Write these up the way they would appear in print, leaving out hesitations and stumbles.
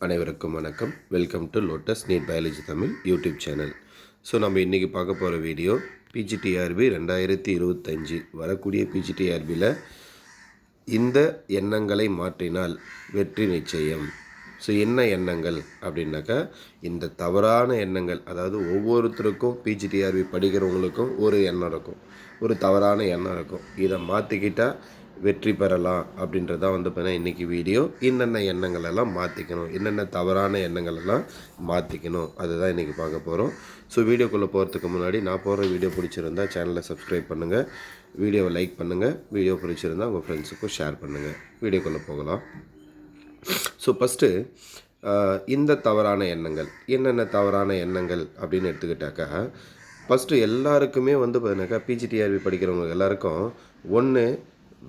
அனைவருக்கும் வணக்கம். Welcome to lotus NEET biology Tamil YouTube channel. So நம்ம இன்றைக்கி பார்க்க போகிற வீடியோ பிஜிடிஆர்பி 2025 வரக்கூடிய பிஜிடிஆர்பியில் இந்த எண்ணங்களை மாற்றினால் வெற்றி நிச்சயம். ஸோ என்ன எண்ணங்கள் அப்படின்னாக்கா, இந்த தவறான எண்ணங்கள், அதாவது ஒவ்வொருத்தருக்கும் பிஜிடிஆர்பி படிக்கிறவங்களுக்கும் ஒரு எண்ணம் இருக்கும், ஒரு தவறான எண்ணம் இருக்கும். இதை மாற்றிக்கிட்டால் வெற்றி பெறலாம் அப்படின்றதான் பார்த்தீங்கன்னா இன்றைக்கி வீடியோ. என்னென்ன எண்ணங்கள் எல்லாம் மாற்றிக்கணும், என்னென்ன தவறான எண்ணங்கள் எல்லாம் மாற்றிக்கணும், அதுதான் இன்றைக்கி பார்க்க போகிறோம். ஸோ வீடியோக்குள்ளே போகிறதுக்கு முன்னாடி நான் போடுற வீடியோ பிடிச்சிருந்தால் சேனலை சப்ஸ்கிரைப் பண்ணுங்கள், வீடியோவை லைக் பண்ணுங்கள், வீடியோ பிடிச்சிருந்தால் உங்கள் ஃப்ரெண்ட்ஸுக்கும் ஷேர் பண்ணுங்கள். வீடியோக்குள்ளே போகலாம். ஸோ ஃபஸ்ட்டு இந்த தவறான எண்ணங்கள், என்னென்ன தவறான எண்ணங்கள் அப்படின்னு எடுத்துக்கிட்டாக்கா, ஃபஸ்ட்டு எல்லாருக்குமே பார்த்தீங்கன்னாக்கா பிஜிடிஆர்பி படிக்கிறவங்க எல்லாருக்கும் ஒன்று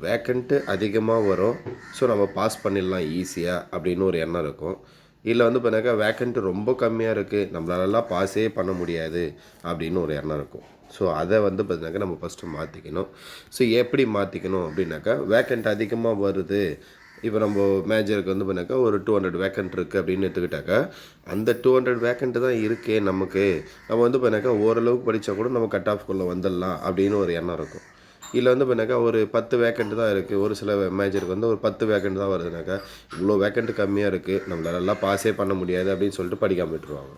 வேக்கண்ட்டு அதிகமாக வரும், ஸோ நம்ம பாஸ் பண்ணிடலாம் ஈஸியாக அப்படின்னு ஒரு எண்ணம் இருக்கும். இல்லை பார்த்தீங்கன்னாக்கா வேக்கண்ட்டு ரொம்ப கம்மியாக இருக்குது, நம்மளாலலாம் பாஸே பண்ண முடியாது அப்படின்னு ஒரு எண்ணம் இருக்கும். ஸோ அதை பார்த்தீங்கன்னாக்கா நம்ம ஃபஸ்ட்டு மாற்றிக்கணும். ஸோ எப்படி மாற்றிக்கணும் அப்படின்னாக்கா, வேக்கண்ட் அதிகமாக வருது, இப்போ நம்ம மேஜருக்கு பார்த்தீங்கன்னாக்கா ஒரு 200 வேக்கண்ட் இருக்குது அப்படின்னு எடுத்துக்கிட்டாக்கா, அந்த 200 வேக்கண்ட்டு தான் இருக்கே நமக்கு, நம்ம பார்த்தீங்கன்னாக்கா ஓரளவுக்கு படித்தா கூட நம்ம கட் ஆஃப்குள்ளே வந்துடலாம் அப்படின்னு ஒரு எண்ணம் இருக்கும். இல்லை பார்த்தீங்கன்னாக்கா ஒரு 10 வேக்கண்ட் தான் இருக்குது, ஒரு சில மேஜருக்கு ஒரு 10 வேக்கண்ட் தான் வருதுனாக்கா, இவ்வளோ வேக்கண்ட்டு கம்மியாக இருக்குது, நம்மளாலலாம் பாஸே பண்ண முடியாது அப்படின்னு சொல்லிட்டு படிக்காமல் விட்டுருவாங்க.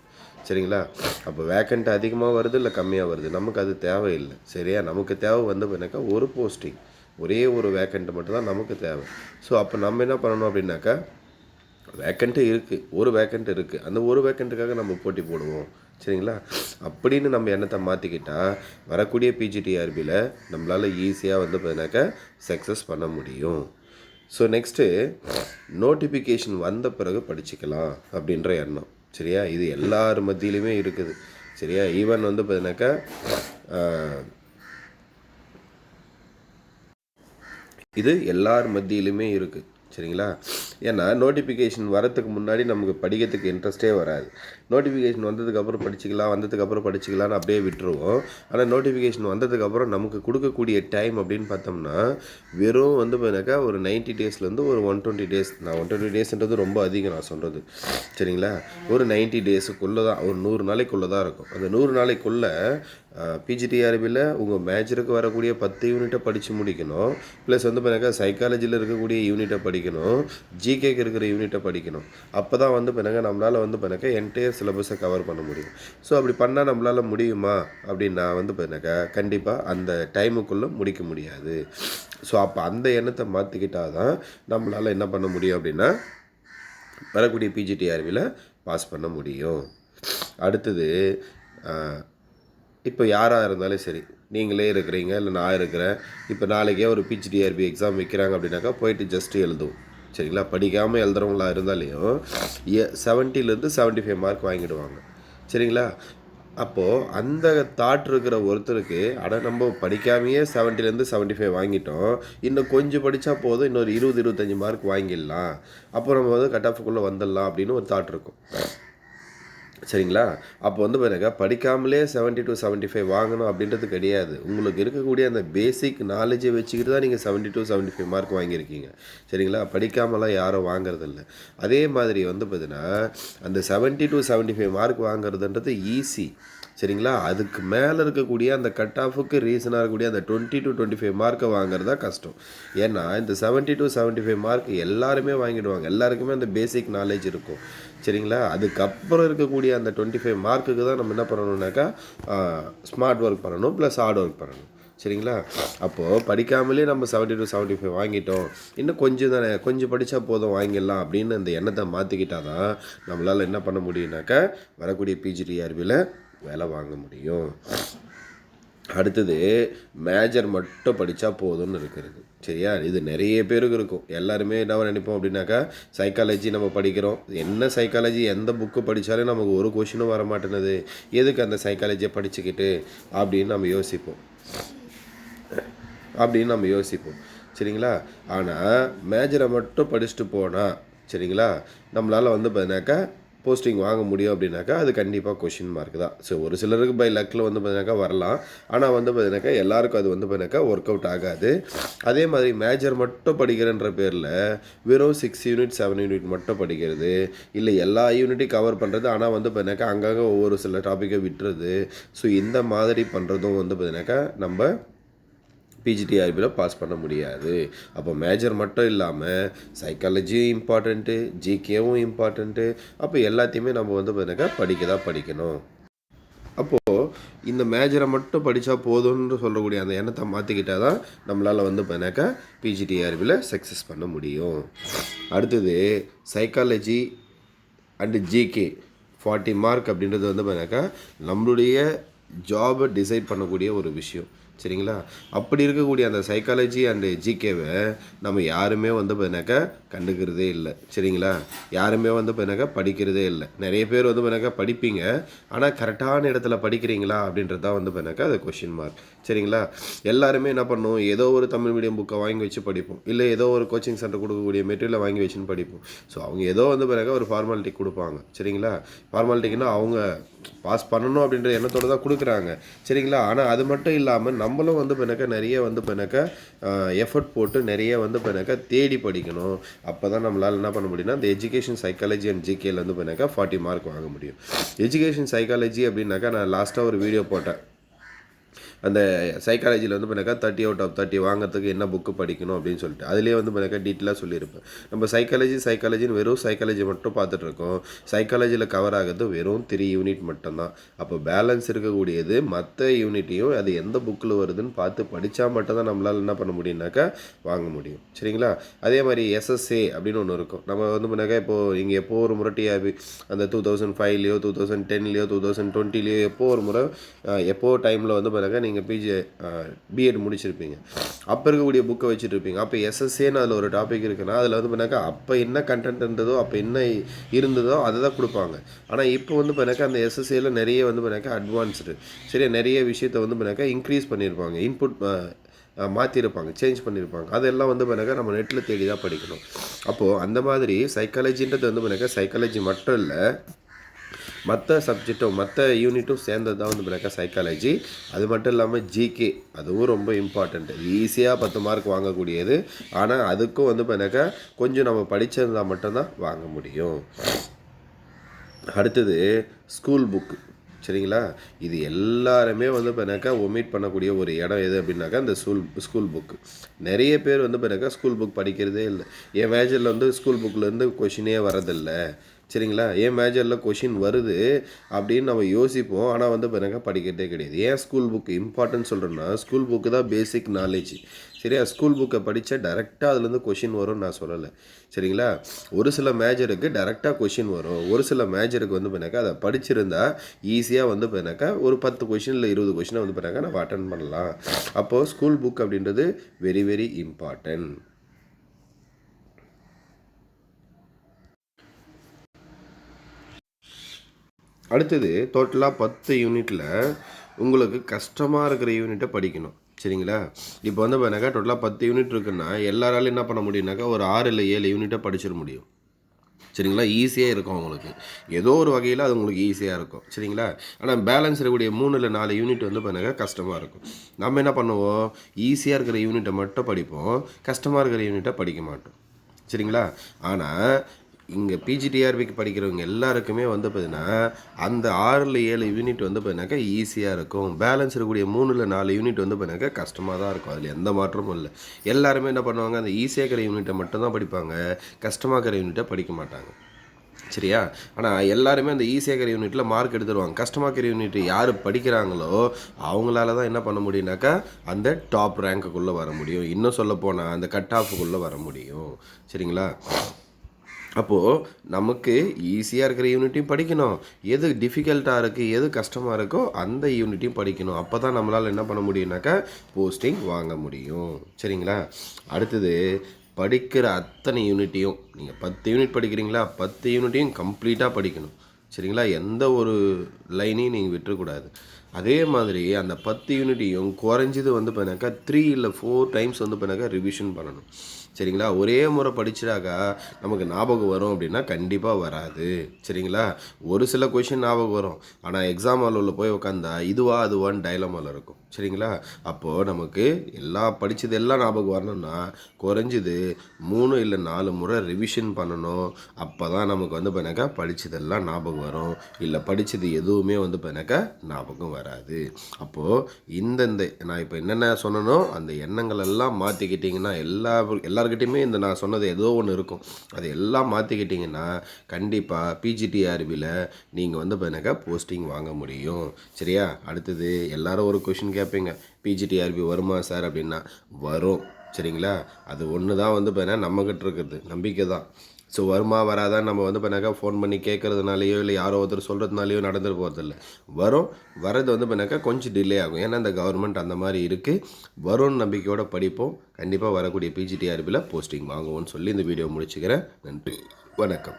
சரிங்களா? அப்போ வேக்கண்ட் அதிகமாக வருது இல்லை கம்மியாக வருது, நமக்கு அது தேவையில்லை. சரியா? நமக்கு தேவை பார்த்தீங்கன்னாக்கா ஒரு போஸ்டிங், ஒரே ஒரு வேக்கண்ட்டு மட்டும்தான் நமக்கு தேவை. ஸோ அப்போ நம்ம என்ன பண்ணணும் அப்படின்னாக்கா, வேக்கண்ட்டு இருக்குது, ஒரு வேக்கண்ட் இருக்குது, அந்த ஒரு வேக்கண்ட்டுக்காக நம்ம போட்டி போடுவோம். சரிங்களா? அப்படின்னு நம்ம எண்ணத்தை மாற்றிக்கிட்டால் வரக்கூடிய பிஜிடிஆர்பியில் நம்மளால் ஈஸியாக பார்த்தீங்கன்னாக்கா சக்ஸஸ் பண்ண முடியும். ஸோ நெக்ஸ்ட்டு நோட்டிஃபிகேஷன் வந்த பிறகு படிச்சுக்கலாம் அப்படின்ற எண்ணம். சரியா? இது எல்லார் மத்தியிலுமே இருக்குது. சரியா? ஈவன் பார்த்தீங்கன்னாக்கா இது எல்லார் மத்தியிலுமே இருக்குது. சரிங்களா? ஏன்னா நோட்டிஃபிகேஷன் வரத்துக்கு முன்னாடி நமக்கு படிக்கிறதுக்கு இன்ட்ரெஸ்ட்டே வராது. நோட்டிஃபிகேஷன் வந்ததுக்கப்புறம் படிச்சுக்கலான்னு அப்படியே விட்டுருவோம். ஆனால் நோட்டிஃபிகேஷன் வந்ததுக்கப்புறம் நமக்கு கொடுக்கக்கூடிய டைம் அப்படின்னு பார்த்தோம்னா வெறும் பார்த்தீங்கன்னாக்கா ஒரு 90 டேஸ்லேருந்து ஒரு 120 டேஸ். நான் 120 டேஸ்ன்றது ரொம்ப அதிகம் நான் சொல்கிறது. சரிங்களா? ஒரு 90 டேஸுக்குள்ளே தான், ஒரு 100 நாளைக்குள்ளே தான் இருக்கும். அந்த 100 நாளைக்குள்ளே பிஜிடிஆர்பியில் உங்கள் மேஜருக்கு வரக்கூடிய 10 யூனிட்டை படித்து முடிக்கணும். ப்ளஸ் பார்த்தீங்கன்னாக்கா சைக்காலஜியில் இருக்கக்கூடிய யூனிட்டை படிக்கணும், ஜிகேக்கு இருக்கிற யூனிட்டை படிக்கணும். அப்போ தான் பார்த்தீங்கன்னா நம்மளால் பார்த்தீங்கன்னாக்கா என்டையர் சிலபஸை கவர் பண்ண முடியும். ஸோ அப்படி பண்ணால் நம்மளால் முடியுமா அப்படின்னு நான் பார்த்தீங்கன்னாக்கா கண்டிப்பாக அந்த டைமுக்குள்ளே முடிக்க முடியாது. ஸோ அப்போ அந்த எண்ணத்தை மாற்றிக்கிட்டால் தான் நம்மளால் என்ன பண்ண முடியும் அப்படின்னா வரக்கூடிய பிஜிடிஆர்பியில் பாஸ் பண்ண முடியும். அடுத்தது, இப்போ யாராக இருந்தாலும் சரி, நீங்களே இருக்கிறீங்க இல்லை நான் இருக்கிறேன், இப்போ நாளைக்கே ஒரு பிஜிடிஆர்பி எக்ஸாம் வைக்கிறாங்க அப்படின்னாக்கா போயிட்டு ஜஸ்ட்டு எழுதுவோம். சரிங்களா? படிக்காமல் எழுதுறவங்களா இருந்தாலையும் 70லேருந்து 75 மார்க் வாங்கிடுவாங்க. சரிங்களா? அப்போது அந்த தாட் இருக்கிற ஒருத்தருக்கு, நம்ம படிக்காமையே 70லேருந்து 75 வாங்கிட்டோம், இன்னும் கொஞ்சம் படித்தா போதும், இன்னொரு 20-25 மார்க் வாங்கிடலாம், அப்போ நம்ம கட் ஆஃபுக்குள்ளே வந்துடலாம் அப்படின்னு ஒரு தாட் இருக்கும். சரிங்களா? அப்போ பாருங்க, படிக்காமலே 70 to 75 வாங்கணும் அப்படின்றது கிடையாது. உங்களுக்கு இருக்கக்கூடிய அந்த பேசிக் நாலேஜை வச்சுக்கிட்டு தான் நீங்கள் 70 to 75 மார்க் வாங்கியிருக்கீங்க. சரிங்களா? படிக்காமலாம் யாரும் வாங்குறதில்ல. அதே மாதிரி பார்த்தீங்கன்னா அந்த 70 to 75 மார்க் வாங்குறதுன்றது ஈஸி. சரிங்களா? அதுக்கு மேலே இருக்கக்கூடிய அந்த கட் ஆஃபுக்கு ரீசனாக இருக்கக்கூடிய அந்த 20 to 25 மார்க்கை வாங்குறது தான் கஷ்டம். ஏன்னா இந்த 70 to 75 மார்க் எல்லாருமே வாங்கிடுவாங்க, எல்லாருக்குமே அந்த பேசிக் நாலேஜ் இருக்கும். சரிங்களா? அதுக்கப்புறம் இருக்கக்கூடிய அந்த 25 மார்க்குக்கு தான் நம்ம என்ன பண்ணணுன்னாக்கா ஸ்மார்ட் ஒர்க் பண்ணணும், ப்ளஸ் ஹார்ட் ஒர்க் பண்ணணும். சரிங்களா? அப்போது படிக்காமலே நம்ம 70 to 75 வாங்கிட்டோம், இன்னும் கொஞ்சம் தானே, கொஞ்சம் படித்தா போதும் வாங்கிடலாம் அப்படின்னு அந்த எண்ணத்தை மாற்றிக்கிட்டால் தான் நம்மளால் என்ன பண்ண முடியும்னாக்கா வரக்கூடிய பிஜிடிஆர்பியில் வேலை வாங்க முடியும். அடுத்தது, மேஜர் மட்டும் படித்தா போதும்னு இருக்கிறது. சரியா? இது நிறைய பேருக்கு இருக்கும். எல்லாருமே என்ன நினைப்போம் அப்படின்னாக்கா, சைக்காலஜி நம்ம படிக்கிறோம், என்ன சைக்காலஜி எந்த புக்கு படித்தாலும் நமக்கு ஒரு கொஷினும் வர மாட்டேனுது, எதுக்கு அந்த சைக்காலஜியை படிச்சுக்கிட்டு அப்படின்னு நம்ம யோசிப்போம். சரிங்களா? ஆனால் மேஜரை மட்டும் படிச்சுட்டு போனால், சரிங்களா, நம்மளால் பார்த்தீங்கன்னாக்கா போஸ்டிங் வாங்க முடியும் அப்படின்னாக்கா அது கண்டிப்பாக கொஷின் மார்க் தான். ஸோ ஒரு சிலருக்கு பை லக்கில் வந்து பார்த்தீங்கன்னாக்கா வரலாம். ஆனால் வந்து பார்த்தீங்கன்னாக்கா எல்லாருக்கும் அது வந்து பார்த்தீங்கன்னாக்கா ஒர்க் அவுட் ஆகாது. அதே மாதிரி மேஜர் மட்டும் படிக்கிறன்ற பேரில் வெறும் 6 யூனிட் 7 யூனிட் மட்டும் படிக்கிறது, இல்லை எல்லா யூனிட்டையும் கவர் பண்ணுறது, ஆனால் வந்து பார்த்தீங்கன்னாக்கா அங்கங்கே ஒவ்வொரு சில டாப்பிக்கை விட்டுறது. ஸோ இந்த மாதிரி பண்ணுறதும் வந்து பார்த்தீங்கன்னாக்கா நம்ம பிஜிடிஆர்பியில் பாஸ் பண்ண முடியாது. அப்போ மேஜர் மட்டும் இல்லாமல் சைக்காலஜியும் இம்பார்ட்டண்ட்டு, ஜிகேவும் இம்பார்ட்டண்ட்டு. அப்போ எல்லாத்தையுமே நம்ம வந்து பார்த்தீங்கன்னாக்கா படிக்கணும். அப்போது இந்த மேஜரை மட்டும் படித்தா போதும்னு சொல்லக்கூடிய அந்த எண்ணத்தை மாற்றிக்கிட்டால் தான் நம்மளால் வந்து பார்த்தீங்கன்னாக்கா பிஜிடிஆர்பியில் சக்ஸஸ் பண்ண முடியும். அடுத்தது சைக்காலஜி அண்டு ஜிகே 40 மார்க் அப்படின்றது வந்து பார்த்தீங்கன்னாக்கா நம்மளுடைய ஜாபை டிசைட் பண்ணக்கூடிய ஒரு விஷயம். சரிங்களா? அப்படி இருக்கக்கூடிய அந்த சைக்காலஜி அண்டு ஜிகேவை நம்ம யாருமே வந்து பார்த்தீங்கன்னாக்கா கண்டுக்கிறதே இல்லை. சரிங்களா? யாருமே வந்து பார்த்தீங்கன்னாக்கா படிக்கிறதே இல்லை. நிறைய பேர் வந்து பார்த்தீங்கன்னாக்கா படிப்பீங்க, ஆனால் கரெக்டான இடத்துல படிக்கிறீங்களா அப்படின்றது தான் வந்து பார்த்தீங்கன்னாக்கா அது கொஷின் மார்க். சரிங்களா? எல்லாருமே என்ன பண்ணுவோம், ஏதோ ஒரு தமிழ் மீடியம் புக்கை வாங்கி வச்சு படிப்போம், இல்லை ஏதோ ஒரு கோச்சிங் சென்டர் கொடுக்கக்கூடிய மெட்டீரியலை வாங்கி வச்சுன்னு படிப்போம். ஸோ அவங்க ஏதோ வந்து பார்த்தீங்கன்னாக்கா ஒரு ஃபார்மாலிட்டி கொடுப்பாங்க. சரிங்களா? ஃபார்மாலிட்டிக்குன்னா அவங்க பாஸ் பண்ணணும் அப்படின்ற எண்ணத்தோடு தான் கொடுக்குறாங்க. சரிங்களா? ஆனால் அது மட்டும் இல்லாமல் நம்மளும் வந்து பார்த்தீங்கன்னாக்கா நிறைய வந்து பார்த்தீங்கன்னாக்கா எஃபர்ட் போட்டு நிறைய வந்து பார்த்தீங்கன்னாக்கா தேடி படிக்கணும். அப்போ தான் நம்மளால் என்ன பண்ண முடியும்னா இந்த எஜுகேஷன் சைக்காலஜி அண்ட் ஜிகேல வந்து பார்த்தீங்கன்னாக்கா 40 மார்க் வாங்க முடியும். எஜுகேஷன் சைக்காலஜி அப்படின்னாக்கா நான் லாஸ்ட்டாக ஒரு வீடியோ போட்டேன். அந்த சைக்காலஜியில் வந்து பார்த்தீங்கன்னா 30 out of 30 வாங்கிறதுக்கு என்ன புக்கு படிக்கணும் அப்படின்னு சொல்லிட்டு அதிலே வந்து பார்த்தீங்கன்னா டீட்டெயிலாக சொல்லியிருப்பேன். நம்ம சைக்காலஜின்னு வெறும் சைக்காலஜி மட்டும் பார்த்துட்ருக்கோம். சைக்காலஜியில் கவர் ஆகிறது வெறும் 3 யூனிட் மட்டும்தான். அப்போ பேலன்ஸ் இருக்கக்கூடியது மற்ற யூனிட்டையும் அது எந்த புக்கில் வருதுன்னு பார்த்து படித்தா மட்டும்தான் நம்மளால் என்ன பண்ண முடியும்னாக்கா வாங்க முடியும். சரிங்களா? அதே மாதிரி எஸ்எஸ்ஏ அப்படின்னு ஒன்று இருக்கும். நம்ம வந்து பண்ணாக்கா இப்போது இங்கே எப்போ ஒரு முறை டிஆர்பி அந்த 2005லையோ 2010லையோ 2020லையோ எப்போ ஒரு முறை எப்போ டைமில் வந்து பண்ணாக்கா நீங்கள் பிஎட் முடிச்சிருப்பீங்க. அப்போ இருக்கக்கூடிய புக்கை வச்சுட்டு இருப்பீங்க. அப்போ எஸ்எஸ்ஏன்னு அதில் ஒரு டாபிக் இருக்குன்னா அதில் வந்து பண்ணாக்கா அப்போ என்ன கண்டென்ட் இருந்ததோ அப்போ என்ன இருந்ததோ அதை தான் கொடுப்பாங்க. ஆனால் இப்போ வந்து பண்ணாக்கா அந்த எஸ்எஸ்ஏல நிறைய வந்து பண்ணாக்கா அட்வான்ஸ்டு சரியா நிறைய விஷயத்தை வந்து பண்ணாக்கா இன்க்ரீஸ் பண்ணியிருப்பாங்க. இன்புட் மாற்றிருப்பாங்க, சேஞ்ச் பண்ணியிருப்பாங்க. அதெல்லாம் வந்து பண்ணாக்கா நம்ம நெட்டில் தேடி தான் படிக்கணும். அப்போது அந்த மாதிரி சைக்காலஜின்றது வந்து பண்ணாக்கா சைக்காலஜி மட்டும் இல்லை, மற்ற சப்ஜெக்டும் மற்ற யூனிட்டும் சேர்ந்தது தான் வந்து பண்ணாக்கா சைக்காலஜி. அது மட்டும் இல்லாமல் ஜிகே அதுவும் ரொம்ப இம்பார்ட்டண்ட்டு. ஈஸியாக 10 மார்க் வாங்கக்கூடியது. ஆனால் அதுக்கும் வந்து பண்ணாக்கா கொஞ்சம் நம்ம படிச்சிருந்தால் மட்டும்தான் வாங்க முடியும். அடுத்தது ஸ்கூல் புக்கு. சரிங்களா? இது எல்லாருமே வந்து பண்ணாக்கா ஒமிட் பண்ணக்கூடிய ஒரு இடம் எது அப்படின்னாக்கா இந்த ஸ்கூல் புக்கு. நிறைய பேர் வந்து பண்ணாக்கா ஸ்கூல் புக் படிக்கிறதே இல்லை. என் மேஜரில் வந்து ஸ்கூல் புக்கிலேருந்து கொஷினே வரதில்லை. சரிங்களா? ஏன் மேஜரில் கொஷின் வருது அப்படின்னு நம்ம யோசிப்போம். ஆனால் வந்து பிறகு படிக்கிறதே கிடையாது. ஏன் ஸ்கூல் புக்கு இம்பார்ட்டன்ட் சொல்கிறேன்னா ஸ்கூல் புக்கு தான் பேசிக் நாலேஜ். சரியா? ஸ்கூல் புக்கை படித்தா டேரெக்டாக அதுலேருந்து கொஷின் வரும்னு நான் சொல்லலை. சரிங்களா? ஒரு சில மேஜருக்கு டேரெக்டாக கொஷின் வரும். ஒரு சில மேஜருக்கு வந்து பின்னாக்கா அதை படிச்சிருந்தா ஈஸியாக வந்து பின்னாக்கா ஒரு 10 கொஷின் இல்லை 20 கொஷினை வந்து பின்னாக்கா நம்ம அட்டன் பண்ணலாம். அப்போது ஸ்கூல் புக் அப்படின்றது வெரி வெரி இம்பார்ட்டன்ட். அடுத்தது டோட்டலாக 10 யூனிட்டில் உங்களுக்கு கஷ்டமாக இருக்கிற யூனிட்டை படிக்கணும். சரிங்களா? இப்போ வந்து பார்த்தீங்கன்னா டோட்டலாக 10 யூனிட் இருக்குன்னா எல்லாராலும் என்ன பண்ண முடியும்னாக்கா ஒரு 6 இல்லை 7 யூனிட்டை படிச்சிட முடியும். சரிங்களா? ஈஸியாக இருக்கும் உங்களுக்கு. ஏதோ ஒரு வகையில் அது உங்களுக்கு ஈஸியாக இருக்கும். சரிங்களா? ஆனால் பேலன்ஸ் இருக்கக்கூடிய 3 இல்லை 4 யூனிட் வந்து பார்த்தீங்கன்னா கஷ்டமாக இருக்கும். நம்ம என்ன பண்ணுவோம், ஈஸியாக இருக்கிற யூனிட்டை மட்டும் படிப்போம், கஷ்டமாக இருக்கிற யூனிட்டை படிக்க மாட்டோம். சரிங்களா? ஆனால் இங்கே பிஜிடிஆர்பிக்கு படிக்கிறவங்க எல்லாருக்குமே வந்து பார்த்தீங்கன்னா அந்த 6 இல்லை 7 யூனிட் வந்து பார்த்தீங்கன்னாக்கா ஈஸியாக இருக்கும். பேலன்ஸ் இருக்கக்கூடிய 3 இல்லை 4 யூனிட் வந்து பார்த்தீங்கன்னாக்கா கஷ்டமாக தான் இருக்கும். அதில் எந்த மாற்றமும் இல்லை. எல்லாருமே என்ன பண்ணுவாங்க, அந்த ஈஸியாக இருக்கிற யூனிட்டை மட்டும்தான் படிப்பாங்க, கஷ்டமாக இருக்கிற யூனிட்டை படிக்க மாட்டாங்க. சரியா? ஆனால் எல்லாருமே அந்த ஈஸியாக இருக்கிற யூனிட்டில் மார்க் எடுத்துருவாங்க. கஷ்டமாக இருக்கிற யூனிட் யார் படிக்கிறாங்களோ அவங்களால தான் என்ன பண்ண முடியும்னாக்கா அந்த டாப் ரேங்க்குள்ளே வர முடியும். இன்னும் சொல்ல போனால் அந்த கட் ஆஃபுக்குள்ளே வர முடியும். சரிங்களா? அப்போது நமக்கு ஈஸியாக இருக்கிற யூனிட்டையும் படிக்கணும், எது டிஃபிகல்ட்டாக இருக்குது எது கஷ்டமாக இருக்கோ அந்த யூனிட்டையும் படிக்கணும். அப்போ தான் நம்மளால் என்ன பண்ண முடியும்னாக்கா போஸ்டிங் வாங்க முடியும். சரிங்களா? அடுத்தது படிக்கிற அத்தனை யூனிட்டையும் நீங்கள் 10 யூனிட் படிக்கிறீங்களா, 10 யூனிட்டையும் கம்ப்ளீட்டாக படிக்கணும். சரிங்களா? எந்த ஒரு லைனையும் நீங்கள் விட்டுறக்கூடாது. அதே மாதிரி அந்த 10 யூனிட்டையும் குறைஞ்சது வந்து பண்ணாக்கா 3 இல்லை 4 டைம்ஸ் வந்து பண்ணாக்கா ரிவிஷன் பண்ணணும். சரிங்களா? ஒரே முறை படிச்சிட்டாக்கா நமக்கு ஞாபகம் வரும் அப்படின்னா கண்டிப்பாக வராது. சரிங்களா? ஒரு சில கொஷின் ஞாபகம் வரும். ஆனால் எக்ஸாம் ஹாலில் போய் உட்காந்தா இதுவா அதுவான்னு டைலமால இருக்கும். சரிங்களா? அப்போது நமக்கு படிச்சது எல்லாம் ஞாபகம் வரணும்னா குறைஞ்சது 3 இல்ல 4 முறை ரிவிஷன் பண்ணணும். அப்போ தான் நமக்கு வந்து பார்த்தீங்கன்னாக்கா படிச்சதெல்லாம் ஞாபகம் வரும். இல்லை படிச்சது எதுவுமே வந்து பார்த்தீங்கன்னாக்கா ஞாபகம் வராது. அப்போது இந்தந்த நான் இப்போ என்னென்ன சொன்னனோ அந்த எண்ணங்கள் எல்லாம் மாற்றிக்கிட்டிங்கன்னா எல்லார்கிட்டையுமே இந்த நான் சொன்னது ஏதோ ஒன்று இருக்கும். அது எல்லாம் மாற்றிக்கிட்டிங்கன்னா கண்டிப்பாக பிஜிடிஆர்பியில் நீங்கள் வந்து பார்த்தீங்கன்னாக்கா போஸ்டிங் வாங்க முடியும். சரியா? அடுத்தது எல்லாரும் ஒரு கொஷின் கேட்பீங்க, பிஜிடிஆர்பி வருமா சார் அப்படின்னா, வரும். சரிங்களா? அது ஒன்று தான் வந்து பார்த்தீங்கன்னா நம்மக்கிட்ட இருக்கிறது நம்பிக்கை தான். ஸோ வருமா வராதான்னு நம்ம வந்து பார்த்தீங்கன்னாக்கா ஃபோன் பண்ணி கேட்குறதுனாலையோ இல்லை யாரோ ஒருத்தர் சொல்கிறதுனாலையோ நடந்துட்டு போகிறதில்ல. வரும். வர்றது வந்து பார்த்தீங்கன்னாக்கா கொஞ்சம் டிலே ஆகும். ஏன்னா இந்த கவர்மெண்ட் அந்த மாதிரி இருக்குது. வரும்னு நம்பிக்கையோடு படிப்போம். கண்டிப்பாக வரக்கூடிய பிஜிடிஆர்பியில் போஸ்டிங் வாங்குவோம்னு சொல்லி இந்த வீடியோ முடிச்சுக்கிறேன். நன்றி, வணக்கம்.